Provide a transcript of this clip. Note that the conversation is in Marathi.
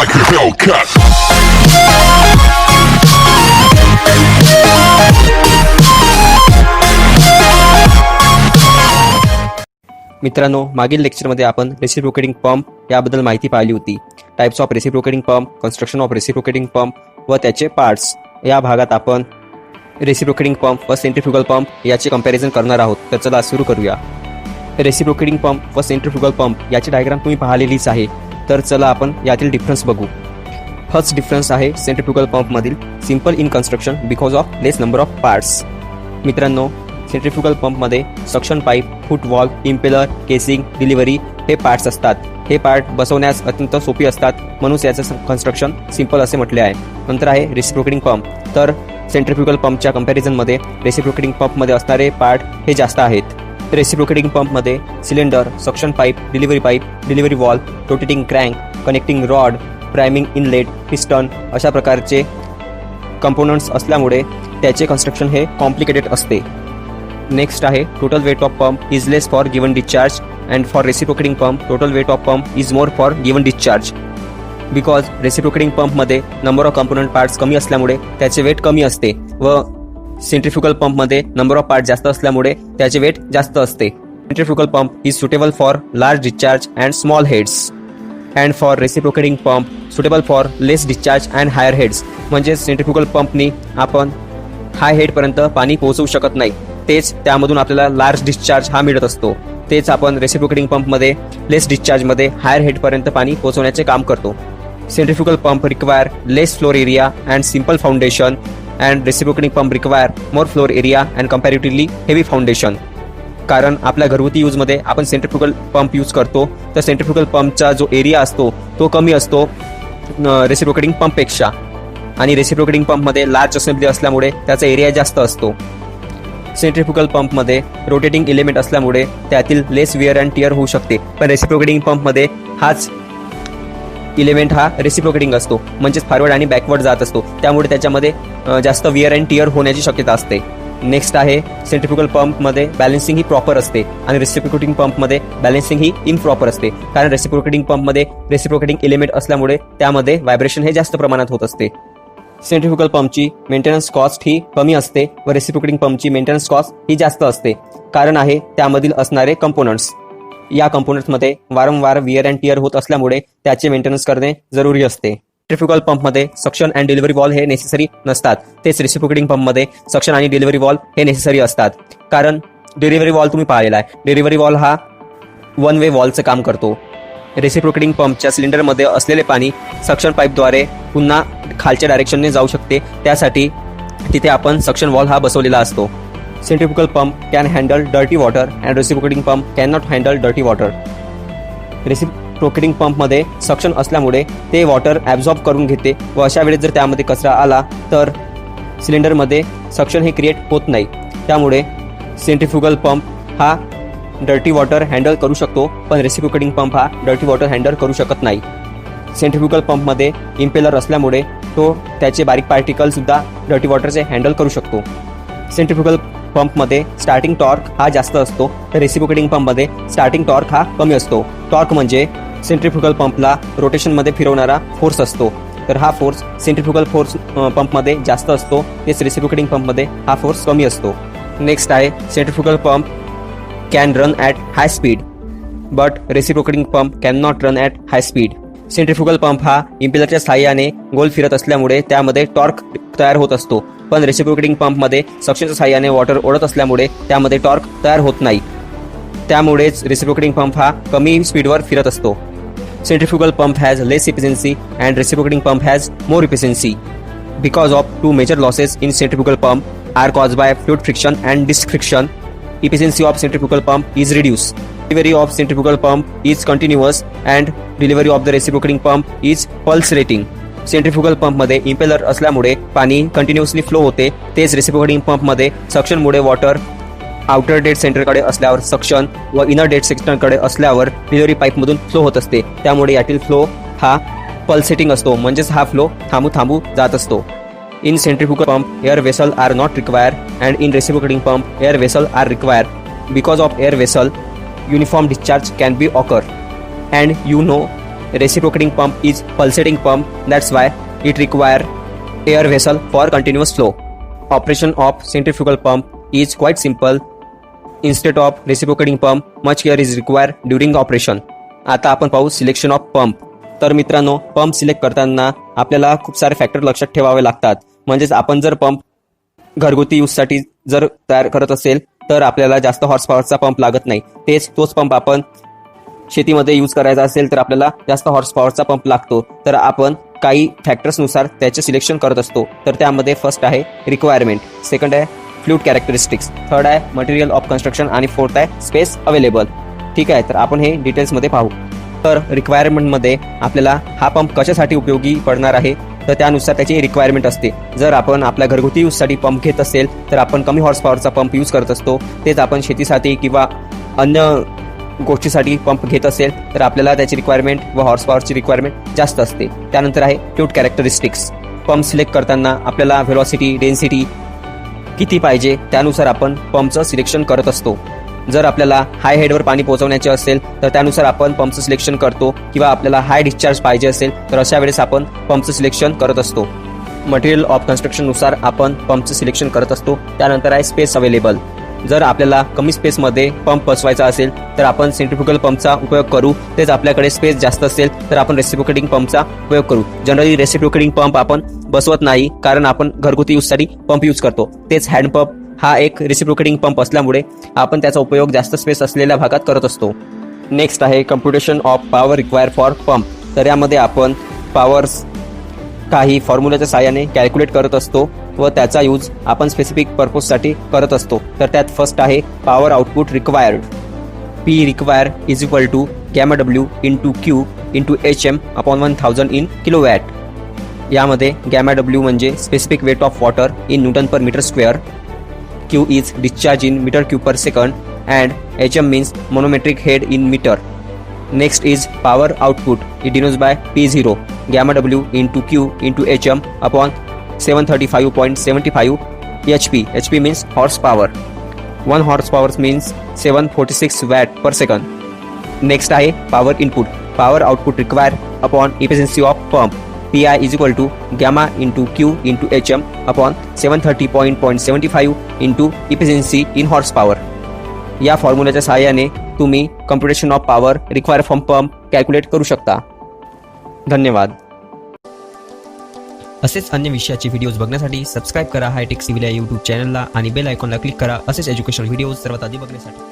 like a Hellcat. मित्रांनो, मागील लेक्चरमध्ये आपण रेसिप्रोकेटिंग पंप याबद्दल माहिती पाहिली होती. Types of reciprocating pump, construction of reciprocating pump व त्याचे पार्ट्स. या भागात आपण रेसिप्रोकेटिंग पंप व सेंट्रिफ्युगल पंप याचे कंपॅरिझन करणार आहोत. तर चला सुरू करूया. रेसिप्रोकेटिंग पंप व सेंट्रिफ्युगल पंप याची डायग्राम तुम्ही पाहिलेलीच आहे. तर चला आपण यातील डिफरन्स बघू. फर्स्ट डिफरन्स आहे सेंट्रिफ्युगल पंपमधील simple in construction because of less number of parts. मित्रांनो, सेंट्रिफ्युगल पंपमध्ये suction pipe, foot valve, impeller, casing, delivery हे पार्ट्स असतात. हे पार्ट बसवण्यास अत्यंत सोपी असतात, म्हणून याचं कन्स्ट्रक्शन सिंपल असे म्हटले आहे. नंतर आहे रेसिप्रोकेटिंग पंप. तर सेंट्रिफ्युगल पंपच्या कंपॅरिझनमध्ये रेसिप्रोकेटिंग पंपमध्ये असणारे पार्ट हे जास्त आहेत. रेसिप्रोकेटिंग पंपमध्ये cylinder, suction pipe, delivery valve, rotating crank, connecting rod, priming inlet, piston अशा प्रकारचे कंपोनंट्स असल्यामुळे त्याचे कन्स्ट्रक्शन हे कॉम्प्लिकेटेड असते. नेक्स्ट आहे total weight of pump is less for given discharge and for reciprocating pump total weight of pump is more for given discharge. Because reciprocating पंपमध्ये नंबर ऑफ कंपोनंट पार्ट्स कमी असल्यामुळे त्याचे वेट कमी असते व सेंट्रिफ्युगल पंपमध्ये नंबर ऑफ पार्ट जास्त असल्यामुळे त्याचे वेट जास्त असते. Centrifugal pump is suitable for large discharge and small heads and for reciprocating pump suitable for less discharge and higher heads. म्हणजे सेंट्रिफ्युगल पंपनी आपण हाय हेडपर्यंत पाणी पोहोचवू शकत नाही, तेच त्यामधून आपल्याला लार्ज डिस्चार्ज हा मिळत असतो. तेच आपण रेसिप्रोकेटिंग पंपमध्ये लेस डिस्चार्जमध्ये हायर हेडपर्यंत पाणी पोहोचवण्याचे काम करतो. Centrifugal pump require less floor area and simple foundation and reciprocating pump require more floor area and comparatively heavy foundation. कारण आपल्या घरगुती यूजमध्ये आपण सेंट्रिफ्युगल पंप यूज करतो, तर सेंट्रिफ्युगल पंपचा जो एरिया असतो तो कमी असतो रेसिप्रोकेटिंग पंपपेक्षा, आणि रेसिप्रोकेटिंग पंपमध्ये लार्ज असेंब्ली असल्यामुळे त्याचा एरिया जास्त असतो. सेंट्रिफ्युगल पंपमध्ये रोटेटिंग एलिमेंट असल्यामुळे त्यातील लेस विअर अँड टिअर होऊ शकते, पण रेसिप्रोकेटिंग पंपमध्ये हाच एलिमेंट हा रेसिप्रोकेटिंग असतो, म्हणजेच फॉरवर्ड आणि बॅकवर्ड जात असतो, त्यामुळे त्याच्यामध्ये जास्त विअर अँड टिअर होण्याची शक्यता असते. नेक्स्ट आहे सेंट्रिफ्युगल पंपमध्ये बॅलन्सिंग ही प्रॉपर असते आणि रेसिप्रोकेटिंग पंपमध्ये बॅलन्सिंग ही इनप्रॉपर असते. कारण रेसिप्रोकेटिंग पंपमध्ये रेसिप्रोकेटिंग एलिमेंट असल्यामुळे त्यामध्ये व्हायब्रेशन हे जास्त प्रमाणात होत असते. सेंट्रिफ्युगल पंपची मेंटेनन्स कॉस्ट ही कमी असते व रेसिप्रोकेटिंग पंपची मेंटेनन्स कॉस्ट ही जास्त असते. कारण आहे त्यामधील असणारे कंपोनंट्स. या कंपोनंट्समध्ये वारंवार विअर अँड टिअर होत असल्यामुळे त्याचे मेंटेनन्स करणे जरुरी असते. सेंट्रिफ्युगल पंपमध्ये सक्शन अँड डिलिव्हरी वॉल्व हे नेसेसरी नसतात, तेच रेसिप्रोकेटिंग पंपमध्ये सक्शन आणि डिलिव्हरी वॉल्व हे नेसेसरी असतात. कारण डिलिव्हरी वॉल्व तुम्ही पाहिलेला आहे, डिलिव्हरी वॉल्व हा वन वे वॉल्वचं काम करतो. रेसिप्रोकेटिंग पंपच्या सिलेंडरमध्ये असलेले पाणी सक्शन पाईपद्वारे पुन्हा खालच्या डायरेक्शनने जाऊ शकते, त्यासाठी तिथे आपण सक्शन वॉल्व हा बसवलेला असतो. Centrifugal pump can handle dirty water and reciprocating pump cannot handle dirty water. Reciprocating पंपमध्ये सक्शन असल्यामुळे ते वॉटर ॲब्झॉर्ब करून घेते व अशा वेळेस जर त्यामध्ये कचरा आला तर सिलेंडरमध्ये सक्शन हे क्रिएट होत नाही. त्यामुळे सेंट्रिफ्युगल पंप हा डर्टी वॉटर हँडल करू शकतो, पण रेसिप्रोकेटिंग पंप हा डर्टी वॉटर हँडल करू शकत नाही. सेंट्रिफ्युगल पंपमध्ये इम्पेलर असल्यामुळे तो त्याचे बारीक पार्टिकल सुद्धा डर्टी वॉटरचे हँडल करू शकतो. सेंट्रिफ्युगल पंपमध्ये स्टार्टिंग टॉर्क हा जास्त असतो, तर रेसिप्रोकेटिंग पंपमध्ये स्टार्टिंग टॉर्क हा कमी असतो. टॉर्क म्हणजे सेंट्रिफ्युगल पंपला रोटेशनमध्ये फिरवणारा फोर्स असतो, तर हा फोर्स सेंट्रिफ्युगल फोर्स पंपमध्ये जास्त असतो, तेच रेसिप्रोकेटिंग पंपमध्ये हा फोर्स कमी असतो. नेक्स्ट आहे centrifugal pump can run at high speed but reciprocating pump can not run at high speed. Centrifugal pump हा इम्पेलरच्या सहाय्याने गोल फिरत असल्यामुळे त्यामध्ये टॉर्क तयार होत असतो, पण रेसिप्रोकेटिंग पंपमध्ये सक्शनच्या सहाय्याने वॉटर ओढत असल्यामुळे त्यामध्ये टॉर्क तयार होत नाही. त्यामुळेच रेसिप्रोकेटिंग पंप हा कमी स्पीडवर फिरत असतो. Centrifugal pump has less efficiency and reciprocating pump has more efficiency. Because of two major losses in centrifugal pump are caused by fluid friction and disc friction. Efficiency of centrifugal pump is reduced. Delivery of centrifugal pump is continuous and delivery of the reciprocating pump is pulsating. Centrifugal पंपमध्ये इम्पेलर असल्यामुळे पाणी कंटिन्युअसली फ्लो होते, तेच रेसिप्रोकेटिंग पंपमध्ये सक्शनमुळे वॉटर आउटर डेड सेंटरकडे असल्यावर सक्शन व इनर डेड सेंटरकडे असल्यावर डिलिव्हरी पाईपमधून फ्लो होत असते. त्यामुळे यातील फ्लो हा पल्सेटिंग असतो, म्हणजेच हा फ्लो थांबू जात असतो. In centrifugal pump, air vessel are not required, and in reciprocating pump, air vessel are required. Because of air vessel, uniform discharge can be occur. And you know reciprocating pump is pulsating pump. That's why it require air vessel for continuous flow. Operation of centrifugal pump is quite simple. Instead of reciprocating pump, much care is required during operation. आता आपण पाहू सिलेक्शन ऑफ पंप. तर मित्रांनो, पंप सिलेक्ट करताना आपल्याला खूप सारे फॅक्टर लक्षात ठेवावे लागतात. म्हणजेच आपण जर पंप घरगुती यूजसाठी जर तयार करत असेल तर आपल्याला जास्त हॉर्स पॉवरचा पंप लागत नाही. तोच पंप आपण शेतीमध्ये यूज करायचा असेल तर आपल्याला जास्त हॉर्स पॉवरचा पंप लागतो. तर आपण काही फॅक्टर्सनुसार त्याचे सिलेक्शन करत असतो. तर त्यामध्ये फर्स्ट आहे रिक्वायरमेंट, सेकंड आहे फ्लुइड कॅरेक्टरिस्टिक्स, थर्ड आहे मटेरियल ऑफ कन्स्ट्रक्शन आणि फोर्थ आहे स्पेस अवेलेबल. ठीक आहे, तर आपण हे डिटेल्समध्ये पाहू. तर रिक्वायरमेंटमध्ये आपल्याला हा पंप कशासाठी उपयोगी पडणार आहे तर त्यानुसार त्याची रिक्वायरमेंट असते. जर आपण आपल्या घरगुती यूजसाठी पंप घेत असेल तर आपण कमी हॉर्स पॉवरचा पंप यूज करत असतो. तेच आपण शेतीसाठी किंवा अन्य गोष्टीसाठी पंप घेत असेल तर आपल्याला त्याची रिक्वायरमेंट व हॉर्स पॉवरची रिक्वायरमेंट जास्त असते. त्यानंतर आहे फ्लुइड कॅरेक्टरिस्टिक्स. पंप सिलेक्ट करताना आपल्याला व्हेलॉसिटी, डेन्सिटी किती पाहिजे त्यानुसार आपण पंपचं सिलेक्शन करत असतो. जर आपल्याला हाय हेडवर पाणी पोहोचवण्याचे असेल तर त्यानुसार आपण पंपचं सिलेक्शन करतो किंवा आपल्याला हाय डिस्चार्ज पाहिजे असेल तर अशा वेळेस आपण पंपचं सिलेक्शन करत असतो. मटेरियल ऑफ कन्स्ट्रक्शननुसार आपण पंपचं सिलेक्शन करत असतो. त्यानंतर आहे स्पेस अवेलेबल. जर आपल्याला कमी स्पेसमध्ये पंप बसवायचा असेल तर आपण सेंट्रिफ्युगल पंपचा उपयोग करू. तेच आपल्याकडे स्पेस जास्त असेल तर आपण रेसिप्रोकेटिंग पंपचा उपयोग करू. जनरली रेसिप्रोकेटिंग पंप आपण बसवत नाही कारण आपण घरगुती यूजसाठी पंप यूज करतो. तेच हँडपंप हा एक रेसिप्रोकेटिंग पंप असल्यामुळे आपण त्याचा उपयोग जास्त स्पेस असलेल्या भागात करत असतो. नेक्स्ट आहे computation of power require for pump. तर यामध्ये आपण पॉवर्स काही फॉर्म्युलाच्या साहाय्याने कॅल्क्युलेट करत असतो व त्याचा यूज आपण स्पेसिफिक पर्पजसाठी करत असतो. तर त्यात फर्स्ट आहे power output required. P require is equal to gamma W into Q into HM upon 1000 in kilowatt. यामध्ये गॅमा डब्ल्यू म्हणजे specific weight of water in newton per metre square, Q is discharge in meter cube per second, and HM means manometric head in meter. Next is power output. It denotes by P0 gamma W into Q into HM upon 735.75 HP. HP means horsepower. 1 horsepower means 746 watt per second. Next आहे power input. Power output required upon efficiency of pump. PI is equal to gamma into Q into HM upon 730.75 into efficiency in horsepower. या फॉर्म्युलाच्या सहाय्याने तुम्ही computation of power require from pump calculate करू शकता. धन्यवाद. असेच अन्य विषयाचे व्हिडिओज बघण्यासाठी सबस्क्राईब करा हायटेक सिव्हिल या यूट्यूब चॅनलला आणि बेल आयकॉनला क्लिक करा. असेच एज्युकेशनल व्हिडिओज सर्वात आधी बघण्यासाठी.